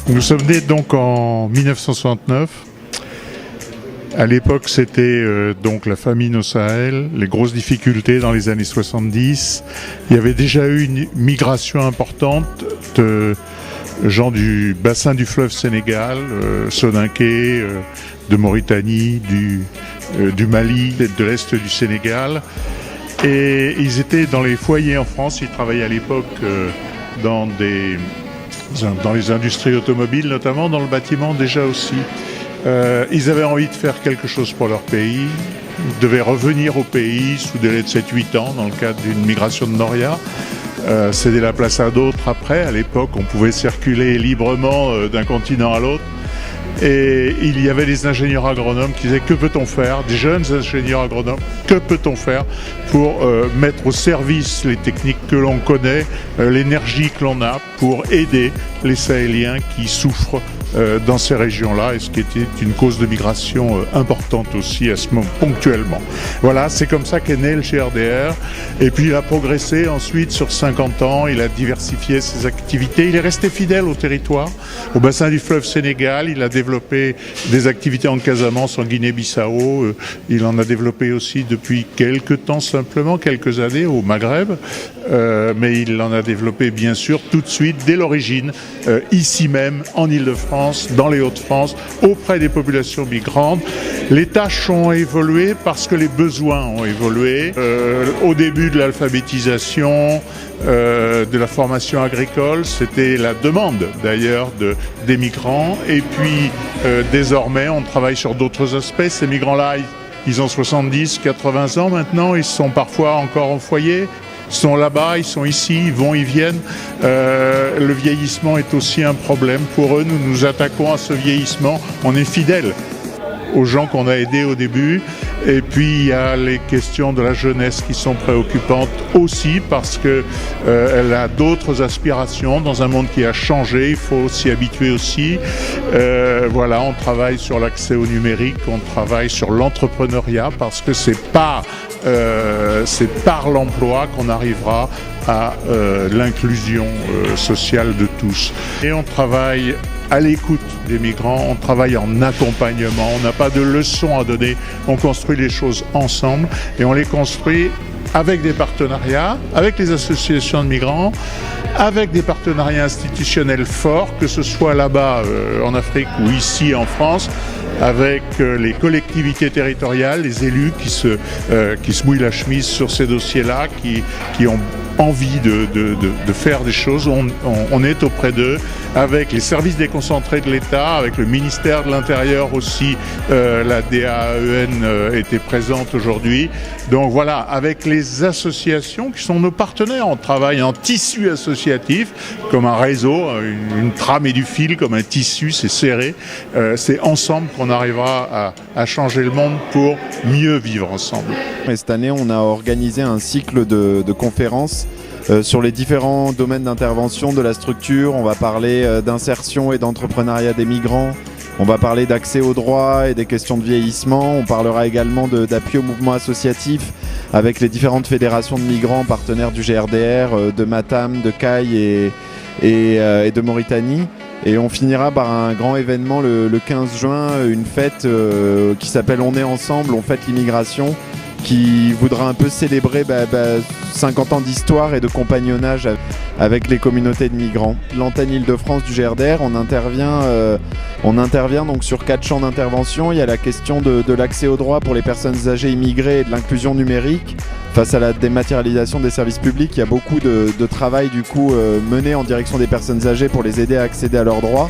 Nous sommes nés donc en 1969. À l'époque, c'était donc la famine au Sahel, les grosses difficultés dans les années 70. Il y avait déjà eu une migration importante de gens du bassin du fleuve Sénégal, Soninké, de Mauritanie, du Mali, de l'Est du Sénégal. Et ils étaient dans les foyers en France. Ils travaillaient à l'époque dans les industries automobiles, notamment dans le bâtiment déjà aussi. Ils avaient envie de faire quelque chose pour leur pays. Ils devaient revenir au pays sous délai de 7-8 ans dans le cadre d'une migration de Noria. Céder la place à d'autres après. À l'époque, on pouvait circuler librement d'un continent à l'autre. Et il y avait des ingénieurs agronomes qui disaient que peut-on faire, des jeunes ingénieurs agronomes, que peut-on faire pour mettre au service les techniques que l'on connaît, l'énergie que l'on a pour aider les Sahéliens qui souffrent dans ces régions-là, et ce qui était une cause de migration importante aussi à ce moment, ponctuellement. Voilà, c'est comme ça qu'est né le GRDR, et puis il a progressé ensuite sur 50 ans, il a diversifié ses activités, il est resté fidèle au territoire, au bassin du fleuve Sénégal, il a développé des activités en Casamance, en Guinée-Bissau, il en a développé aussi depuis quelques temps simplement, quelques années au Maghreb, mais il en a développé bien sûr tout de suite, dès l'origine, ici même, en Île-de-France, dans les Hauts-de-France, auprès des populations migrantes. Les tâches ont évolué parce que les besoins ont évolué. Au début de l'alphabétisation, de la formation agricole, c'était la demande d'ailleurs des migrants. Et puis désormais, on travaille sur d'autres aspects. Ces migrants-là, ils ont 70, 80 ans maintenant, ils sont parfois encore en foyer. Ils sont là-bas, ils sont ici, ils vont, ils viennent. Le vieillissement est aussi un problème pour eux. Nous nous attaquons à ce vieillissement. On est fidèles aux gens qu'on a aidés au début. Et puis il y a les questions de la jeunesse qui sont préoccupantes aussi parce que elle a d'autres aspirations dans un monde qui a changé. Il faut s'y habituer aussi. Voilà, on travaille sur l'accès au numérique, on travaille sur l'entrepreneuriat parce que c'est par l'emploi qu'on arrivera à l'inclusion sociale de tous. Et on travaille à l'écoute des migrants, on travaille en accompagnement, on n'a pas de leçons à donner, on construit les choses ensemble et on les construit avec des partenariats, avec les associations de migrants, avec des partenariats institutionnels forts, que ce soit là-bas en Afrique ou ici en France, avec les collectivités territoriales, les élus qui se mouillent la chemise sur ces dossiers-là, qui ont envie de faire des choses. On est auprès d'eux, avec les services déconcentrés de l'État, avec le ministère de l'Intérieur aussi, la DAEN était présente aujourd'hui. Donc voilà, avec les associations qui sont nos partenaires, on travaille en tissu associatif, comme un réseau, une trame et du fil, comme un tissu, c'est serré. C'est ensemble qu'on arrivera à changer le monde pour mieux vivre ensemble. Et cette année, on a organisé un cycle de conférences sur les différents domaines d'intervention de la structure. On va parler d'insertion et d'entrepreneuriat des migrants. On va parler d'accès aux droits et des questions de vieillissement. On parlera également d'appui au mouvement associatif avec les différentes fédérations de migrants partenaires du GRDR, de Matam, de Caille et de Mauritanie. Et on finira par un grand événement le 15 juin, une fête qui s'appelle On est ensemble, on fête l'immigration, qui voudra un peu célébrer 50 ans d'histoire et de compagnonnage avec les communautés de migrants. L'antenne Île-de-France du GRDR, on intervient donc sur 4 champs d'intervention. Il y a la question de l'accès aux droits pour les personnes âgées immigrées et de l'inclusion numérique. Face à la dématérialisation des services publics, il y a beaucoup de travail du coup mené en direction des personnes âgées pour les aider à accéder à leurs droits.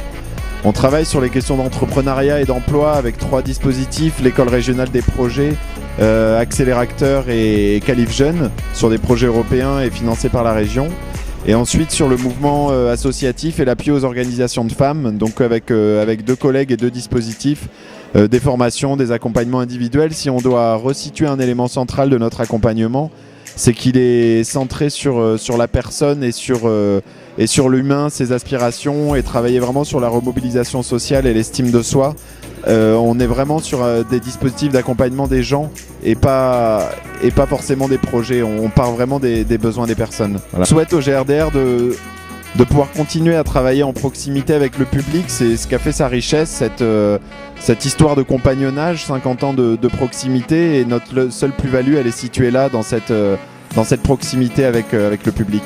On travaille sur les questions d'entrepreneuriat et d'emploi avec 3 dispositifs, l'école régionale des projets, Accélérateur et Calif Jeunes, sur des projets européens et financés par la région. Et ensuite sur le mouvement associatif et l'appui aux organisations de femmes, donc avec 2 collègues et 2 dispositifs, des formations, des accompagnements individuels. Si on doit resituer un élément central de notre accompagnement, c'est qu'il est centré sur la personne et sur l'humain, ses aspirations, et travailler vraiment sur la remobilisation sociale et l'estime de soi. On est vraiment sur des dispositifs d'accompagnement des gens et pas forcément des projets. On part vraiment des besoins des personnes. Voilà. Je souhaite au GRDR de pouvoir continuer à travailler en proximité avec le public. C'est ce qui a fait sa richesse, cette histoire de compagnonnage, 50 ans de proximité, et notre seule plus-value, elle est située là, dans cette proximité avec le public.